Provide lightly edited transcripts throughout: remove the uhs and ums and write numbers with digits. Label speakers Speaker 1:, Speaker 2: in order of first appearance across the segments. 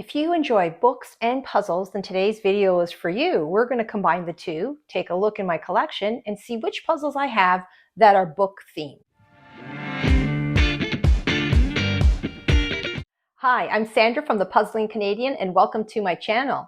Speaker 1: If you enjoy books and puzzles, then today's video is for you. We're going to combine the two, take a look in my collection, and see which puzzles I have that are book themed. Hi, I'm Sandra from the Puzzling Canadian, and welcome to my channel.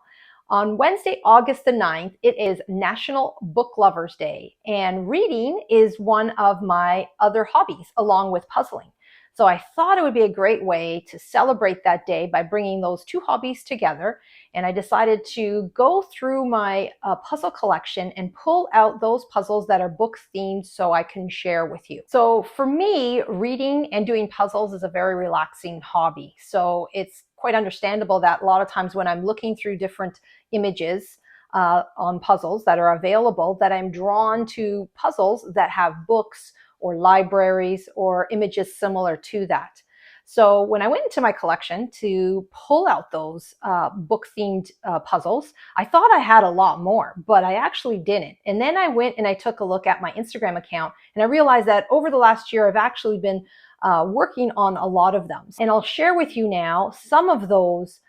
Speaker 1: On Wednesday, August the 9th, it is National Book Lovers Day, and reading is one of my other hobbies, along with puzzling. So I thought it would be a great way to celebrate that day by bringing those two hobbies together. And I decided to go through my puzzle collection and pull out those puzzles that are book themed so I can share with you. So for me, reading and doing puzzles is a very relaxing hobby. So it's quite understandable that a lot of times when I'm looking through different images on puzzles that are available, that I'm drawn to puzzles that have books or libraries or images similar to that. So when I went into my collection to pull out those book-themed puzzles, I thought I had a lot more, but I actually didn't. And then I went and I took a look at my Instagram account, and I realized that over the last year, I've actually been working on a lot of them. And I'll share with you now some of those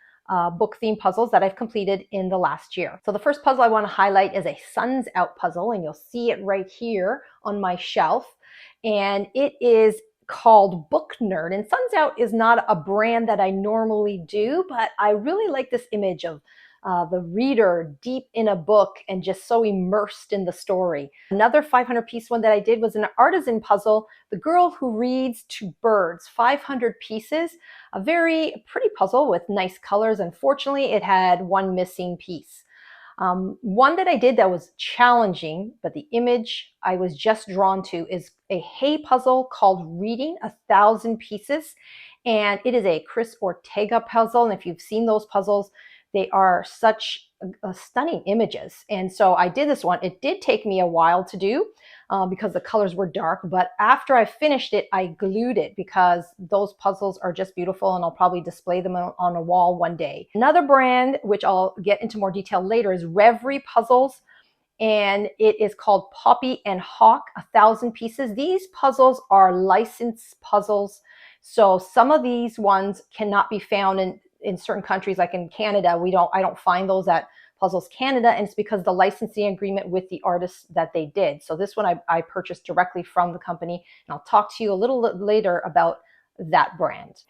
Speaker 1: book-themed puzzles that I've completed in the last year. So the first puzzle I want to highlight is a Suns Out puzzle, and you'll see it right here on my shelf. And it is called Book Nerd. And Suns Out is not a brand that I normally do, but I really like this image of the reader deep in a book and just so immersed in the story. Another 500-piece one that I did was an artisan puzzle, The Girl Who Reads to Birds, 500 pieces, a very pretty puzzle with nice colors. Unfortunately, it had one missing piece. One that I did that was challenging, but the image I was just drawn to is a hay puzzle called Reading 1,000 Pieces. And it is a Chris Ortega puzzle. And if you've seen those puzzles, they are such stunning images. And so I did this one. It did take me a while to do because the colors were dark. But after I finished it, I glued it because those puzzles are just beautiful, and I'll probably display them on a wall one day. Another brand, which I'll get into more detail later, is Reverie Puzzles. And it is called Poppy and Hawk, 1,000 Pieces. These puzzles are licensed puzzles. So some of these ones cannot be found in certain countries, like in Canada. I don't find those at Puzzles Canada, and it's because the licensing agreement with the artists that they did. So this one I purchased directly from the company, and I'll talk to you a little later about that brand.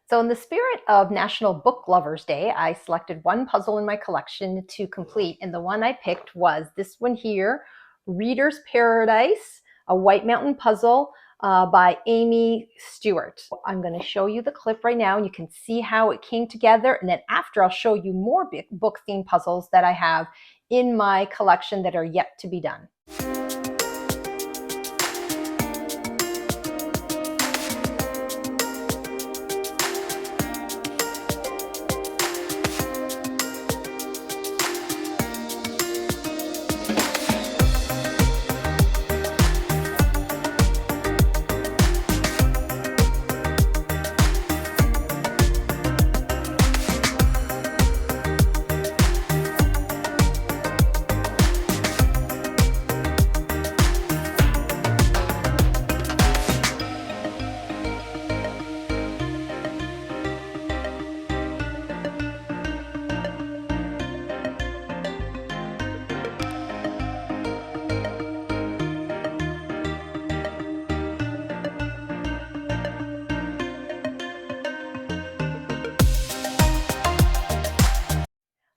Speaker 1: So in the spirit of National Book Lovers Day, I selected one puzzle in my collection to complete, and the one I picked was this one here, Reader's Paradise, a White Mountain puzzle by Amy Stewart. I'm going to show you the clip right now, and you can see how it came together. And then after, I'll show you more book-themed puzzles that I have in my collection that are yet to be done.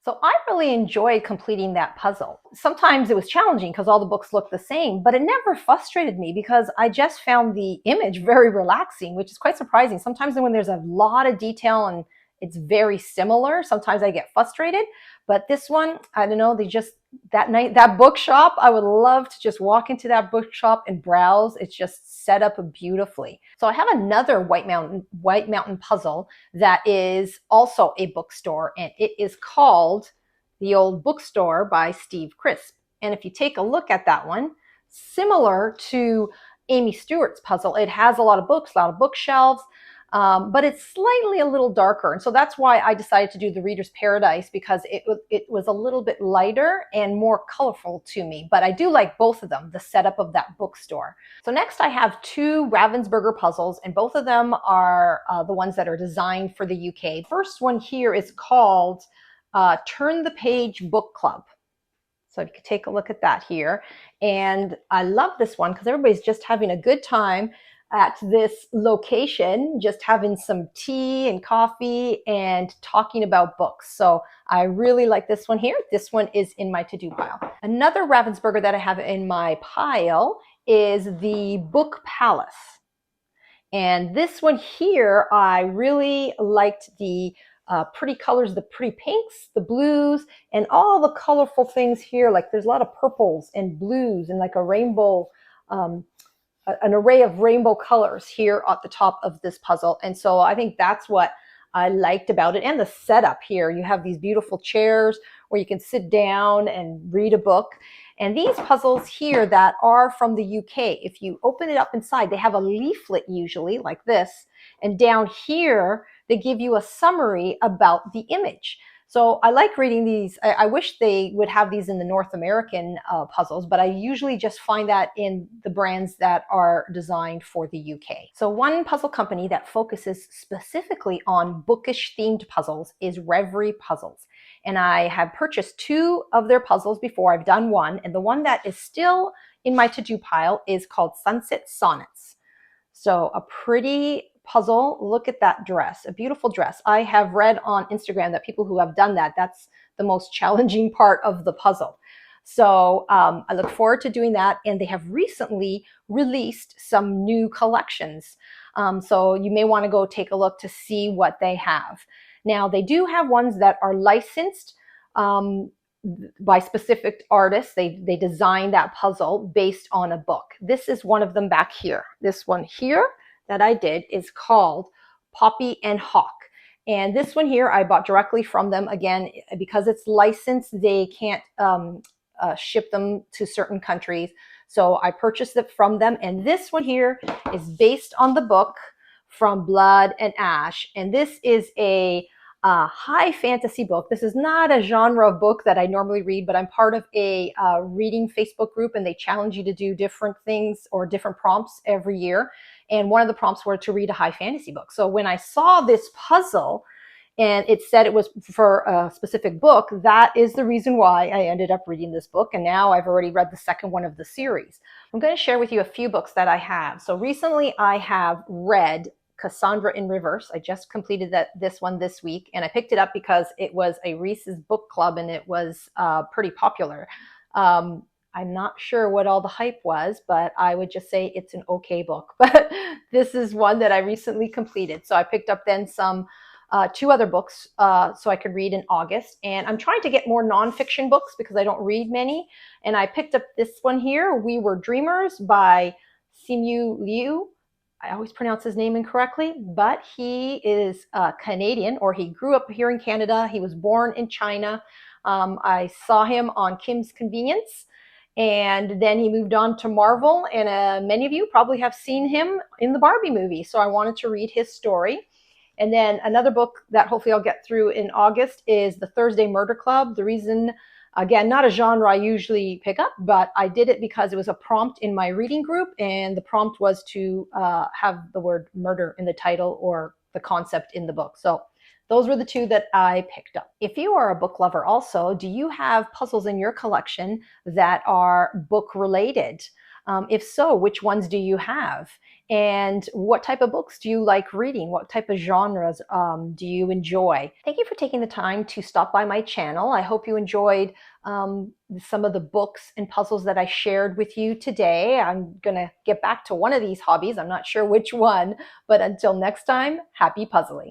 Speaker 1: So I really enjoyed completing that puzzle. Sometimes it was challenging because all the books looked the same, but it never frustrated me because I just found the image very relaxing, which is quite surprising. Sometimes when there's a lot of detail and it's very similar, sometimes I get frustrated. But this one, I don't know, that bookshop, I would love to just walk into that bookshop and browse. It's just set up beautifully. So I have another White Mountain puzzle that is also a bookstore, and it is called The Old Bookstore by Steve Crisp. And if you take a look at that one, similar to Amy Stewart's puzzle, it has a lot of books, a lot of bookshelves. but it's slightly a little darker. And so that's why I decided to do the Reader's Paradise, because it was a little bit lighter and more colorful to me. But I do like both of them, the setup of that bookstore. So next I have two Ravensburger puzzles, and both of them are the ones that are designed for the UK. First one here is called Turn the Page Book Club. So you can take a look at that here. And I love this one because everybody's just having a good time at this location, just having some tea and coffee and talking about books. So I really like this one here. This one is in my to-do pile. Another Ravensburger that I have in my pile is the Book Palace. And this one here, I really liked the pretty colors, the pretty pinks, the blues, and all the colorful things here. Like there's a lot of purples and blues and like a rainbow, an array of rainbow colors here at the top of this puzzle. And so I think that's what I liked about it. And the setup here, you have these beautiful chairs where you can sit down and read a book. And these puzzles here that are from the UK, if you open it up inside, they have a leaflet usually like this. And down here, they give you a summary about the image. So I like reading these. I wish they would have these in the North American puzzles, but I usually just find that in the brands that are designed for the UK. So one puzzle company that focuses specifically on bookish themed puzzles is Reverie Puzzles. And I have purchased two of their puzzles before. I've done one, and the one that is still in my to-do pile is called Sunset Sonnets. So a pretty puzzle. Look at that dress, a beautiful dress. I have read on Instagram that people who have done that, that's the most challenging part of the puzzle. So I look forward to doing that. And they have recently released some new collections. So you may want to go take a look to see what they have. Now, they do have ones that are licensed by specific artists. They design that puzzle based on a book. This is one of them back here. This one here that I did is called Poppy and Hawk. And this one here I bought directly from them. Again, because it's licensed, they can't ship them to certain countries. So I purchased it from them. And this one here is based on the book From Blood and Ash. And this is a high fantasy book. This is not a genre of book that I normally read, but I'm part of a reading Facebook group, and they challenge you to do different things or different prompts every year. And one of the prompts were to read a high fantasy book. So when I saw this puzzle and it said it was for a specific book, that is the reason why I ended up reading this book. And now I've already read the second one of the series. I'm going to share with you a few books that I have. So recently I have read Cassandra in Reverse. I just completed this one this week, and I picked it up because it was a Reese's book club and it was pretty popular. I'm not sure what all the hype was, but I would just say it's an okay book. But this is one that I recently completed. So I picked up then some two other books so I could read in August. And I'm trying to get more nonfiction books because I don't read many. And I picked up this one here, We Were Dreamers by Simu Liu. I always pronounce his name incorrectly, but he is Canadian, or he grew up here in Canada. He was born in China. I saw him on Kim's Convenience, and then he moved on to Marvel, and many of you probably have seen him in the Barbie movie, so I wanted to read his story. And then another book that hopefully I'll get through in August is The Thursday Murder Club. The reason, again, not a genre I usually pick up, but I did it because it was a prompt in my reading group, and the prompt was to have the word murder in the title or the concept in the book. So those were the two that I picked up. If you are a book lover also, do you have puzzles in your collection that are book related? If so, which ones do you have? And what type of books do you like reading? What type of genres do you enjoy? Thank you for taking the time to stop by my channel. I hope you enjoyed some of the books and puzzles that I shared with you today. I'm going to get back to one of these hobbies. I'm not sure which one, but until next time, happy puzzling.